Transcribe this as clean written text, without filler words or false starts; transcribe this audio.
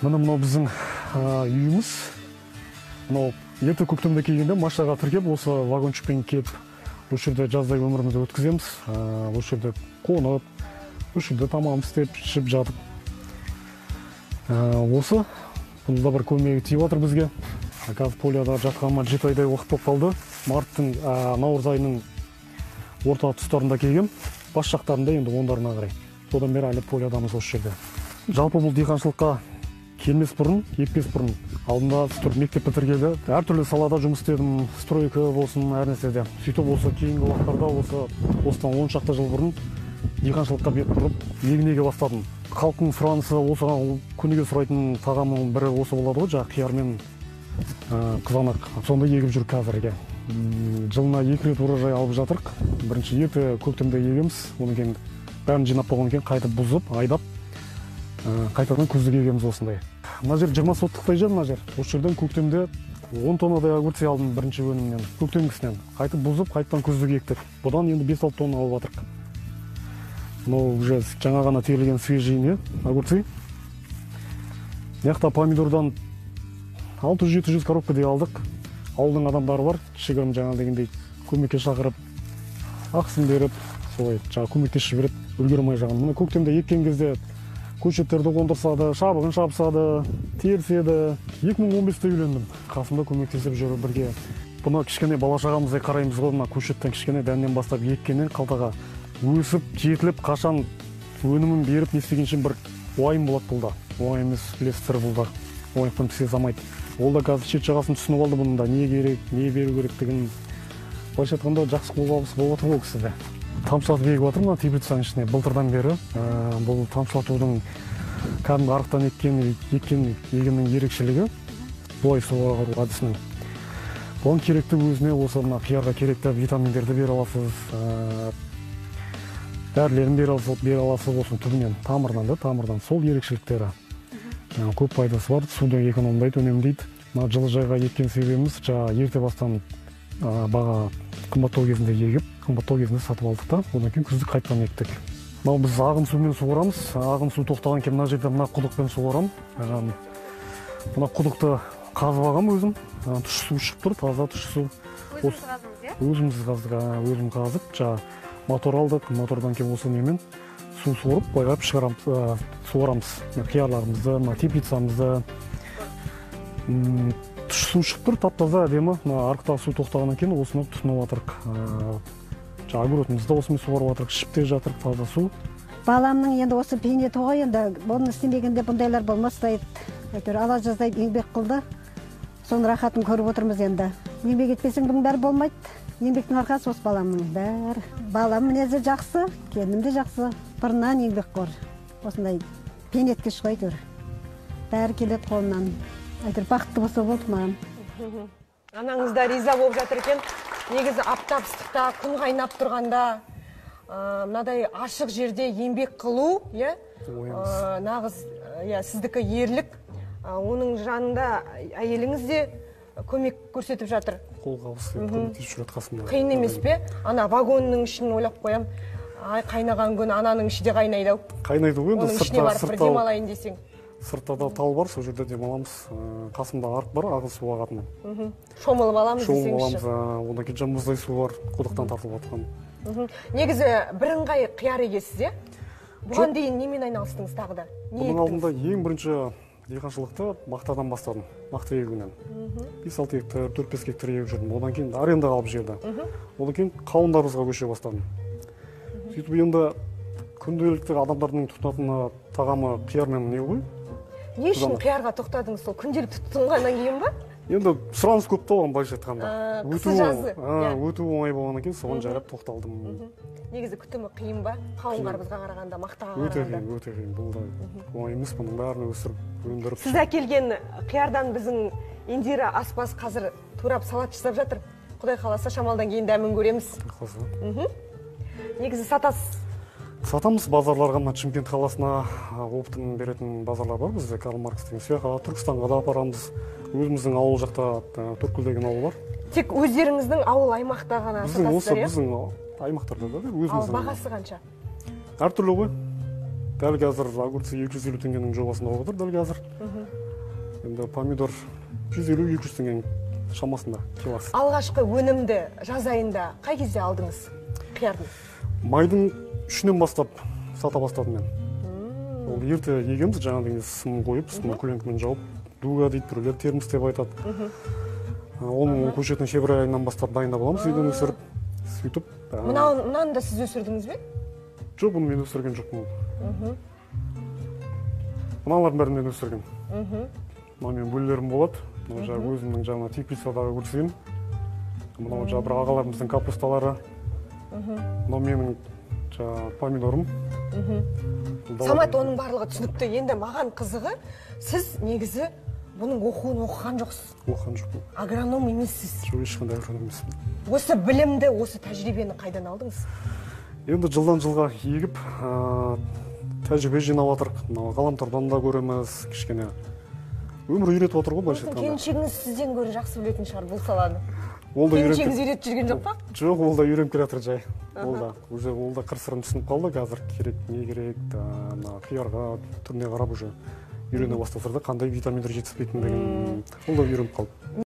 Мынау біздің үйіміз. Мынау ерте көктемде келгенде машинаға тіркеп, осы вагончикпен келіп, осы жерде жаздай өмірімізді өткіземіз. Осы жерде қонып, осы жерде тамағымызды істеп, ішіп жатып. Осы бұнда бір көмегі тиіп жатыр бізге. Қазір полияда жатқаныма 7 айдай уақыт болып қалды. Марттың, наурыз айының орта тұстарында келгем. Бас жақтарында енді ондарына қарай. Содан бері әлі полиядамыз осы жерде. Жалпы бұл диқаншылыққа келмес бұрын, екпес бұрын алдында мектеп бітіргелі әртүрлі салада жұмыс істедім, стройка болсын, әр нәрседе. Сөйтіп осы кейінгі уақыттарда осыдан 10 шақты жыл бұрын диқаншылыққа бет бұрып, егінеге бастадым. Халықтың сұранысы осыған күніге сұрайтын тағамның бірі осы болады ғой, жаңағы қияр мен қызанақ. Сонда егіп жүр қазірге. Жылына 2 рет урожай алып жатырық. Бірінші ерте көктемде егеміз, одан кейін бәрін жинап болғаннан кейін қайтып бұзып, айдап, қайтадан күздік егеміз осындай. Мына жер 20 соттықтай жер, мына жер. Осы жерден көктемде 10 тоннадай огурцы алдым бірінші өнімнен, көктемгісінен. Қайтып бұзып, қайтадан күздік ектік. Бұдан енді 5-6 тонна алып жатырық. Мынау уже жаңа ғана терілген свежий огурцы. Мына помидордан 600-700 коробкадай алдық. Ауылдың адамдары бар, кішігірім жаңа дегендей көмекке шақырып, ақысын беріп, солай көмектесіп жіберіп, үлгермей жағын. Мына көктемде еккен кезде көшеттерді қондырсады, шабығын шабысады, терседі. 2015-те үйлендім. Қасымда көмектесіп жүріп бірге. Бұны кішкене бала шағамыздай қараймыз ғой, мына көшеттен кішкене дәннен бастап еккеннен қалтаға өсіп, жетіліп, қашан өнімін беріп, не істегенше бір уайым болады бұлда. Уайым емес, білесіздер бұлда. Уайымнан пісе замайды. Ол да қазір шет жағасын түсініп алды бұнда, не керек, не беру керектігін. Былайша айтқанда жақсы қолғабыс болып отыр ол кісіде. Тамшылатып егіп жатыр мына теплицаның ішіне былтырдан бері. Бұл тамшылатудың кәдімгі арықтан еккен егіннің ерекшелігі бұлай суға қару әдісінің. Бұған керекті өзіне осы мына қиярға керекті витаминдерді бере аласыз, дәрілерін бере аласыз осының түбінен, тамырдан сол ерекшеліктері. Көп пайдасы бар, суды экономдайды, үнемдейді. Мына жылыжайға еккен себебіміз ерте бастан баға қымбаттау кезінде егіп, қымбаттау кезінде сатып алдық та, одан кейін күздік қайтадан ектік. Мынау біз ағын сумен суғарамыз. Ағын су тоқтаған кейін мына жерде мына құдықпен суғарам. Мына құдықты қазып алғам өзім. Тұщы су шығып тұр, таза тұщы су. Өзіңіз қаздыңыз, иә? Өзіміз қаздық, өзім қазып, мотор алдық, мотордан кейін осы немен су суырып, байғап суғарамыз. Қиярларымызды, теплицамызды. Тұщы су шығып тұр, тап-таза әдемі. Арықтағы су тоқтағаннан кейін осыны тұтынып жатырық. Огородымызды осымен суғарып жатырық, ішіп те жатырық, таза су. Баламның енді осы пейнеті ғой, енді бұны істемегенде бұндайлар болмастайды. Әйтеуір ала жаздай еңбек қылды. Соның рахатын көріп отырмыз енді. Еңбек етпесең бұның бәрі болмайды. Еңбектің арқасы осы баламның бәрі. Балам мінезі жақсы, келінім де жақсы. Бұрыннан еңбекқор. Осындай пейнеткіш ғой әйтеуір. Бәрі келеді қолынан. Әйтеуір бақытты болса болды маған. Анаңыз да риза болып жатыр екен. Негізі аптап ыстықта, күн қайнап тұрғанда, мынадай ашық жерде еңбек қылу, нағыз сіздікі ерлік. Оның жанында әйеліңіз де көмек көрсетіп жатыр. Қолғабыс көмектесіп жүреді қасымда. Қиын емес пе? Ана вагонның ішін ойлап қоям. Қайнаған күн ананың іші де қайнайды ау. Қайнайды ғой, оның ішіне барып бір демалайын десең. Сыртта да тал бар, сол жерде демаламыз. Қасымда арық бар, ағын су ағатын. Шомылып аламыз десеңізші. Шомылып аламыз, одан кейін жамбыздай су бар, құдықтан тартылып жатқан. Негізі бірыңғай қияр егесіз, е? Бұған дейін немен айналыстыңыз тағы да? Бұның алдында ең бірінші диқаншылықты мақтадан бастадым, мақта егуінен. 5-6 гектар, 4-5 гектар егіп жүрдім. Одан кейін арендаға алып жерді. Одан кейін қауындарымызға көше бастадым. Сөйтіп енді күнделікті адамдардың тұтынатын тағамы қияр мен не ғой? Не үшін қиярға тоқтадыңыз, сол күнделікті тұтынғаннан кейін ба? Енді сұраныс көп та оған былайша айтқанда. Қысы жазы. Өту оңай болғаннан кейін соған жарап тоқталдым. Негізі күтімі қиын ба? Қауын қарбызға қарағанда, мақтаға қарағанда? Өте қиын. Бұл да оңай емес, бұның бәрін өсіріп, өндіріп. Сіз әкелген қиярдан біздің Индира аспаз қазір турап салат жасап жатыр. Құдай қаласа шамалдан кейін дәмін көреміз. Негізі сатасыз? Сатамыз базарларға, Шымкент қаласына оптын беретін базарлар бар бізде, Карл Маркс деген сияқты. Түркістанға да апарамыз. Өзіміздің ауыл жақта Түркіл деген ауыл бар. Тек өздеріңіздің ауыл аймақта ғана сатасыздар, Біздің аймақтарда да өзіміздің. Ал бағасы қанша? Әртүрлі ғой. дәл қазір огурцы 250 теңгенің жобасында болып отыр, дәл қазір. Енді помидор 150-200 теңгенің шамасында килосы. Алғашқы өнімді жаз айында қай кезде алдыңыз қиярдың? Майдың 3-нен бастап сата бастадым мен. Ол ерте егеміз, жаңа сым қойып, сымы көлеңкімен жауып, дуга дейді, біреулер термос деп айтады. Оның көшетін февраль айынан бастап дайындап аламыз, үйден өсіріп, сөйтіп. Мынаны да сіз өсірдіңіз бе? Жоқ, бұны мен өсірген жоқпын. Мыналардың бәрін мен өсірген. Мына мен бөлелерім болады. Өзімнің жаңа теплицадағы көрсем. Мынау бір ағаларымыздың капусталары. Мынау менің помидорым. Самат, оның барлығы түсінікті. Енді маған қызығы, сіз негізі бұның оқуын оқыған жоқсыз. Оқыған жоқпын. Агроном емессіз. Жоқ, ешқандай агроном емеспін. Осы білімді, осы тәжірибені қайдан алдыңыз? Енді жылдан жылға егіп, тәжірибе жинап отырық. Ғаламтордан да көреміз, кішкене. Өмір үйретіп отыр ғой, былайша айтқанда. Келіншегіңіз сізден гөрі жақсы білетін шығар бұл саланы. Келіншегіңіз үйретіп жүрген жоқ па? Жоқ, ол да үйреніп келе жатыр жай. Ол да қыр-сырын түсініп қалды, қазір керек, не керек, қиярға түріне қарап уже үйрене бастап тұрды, қандай витаминдер жетіспейтіндігін, ол да үйреніп қалды.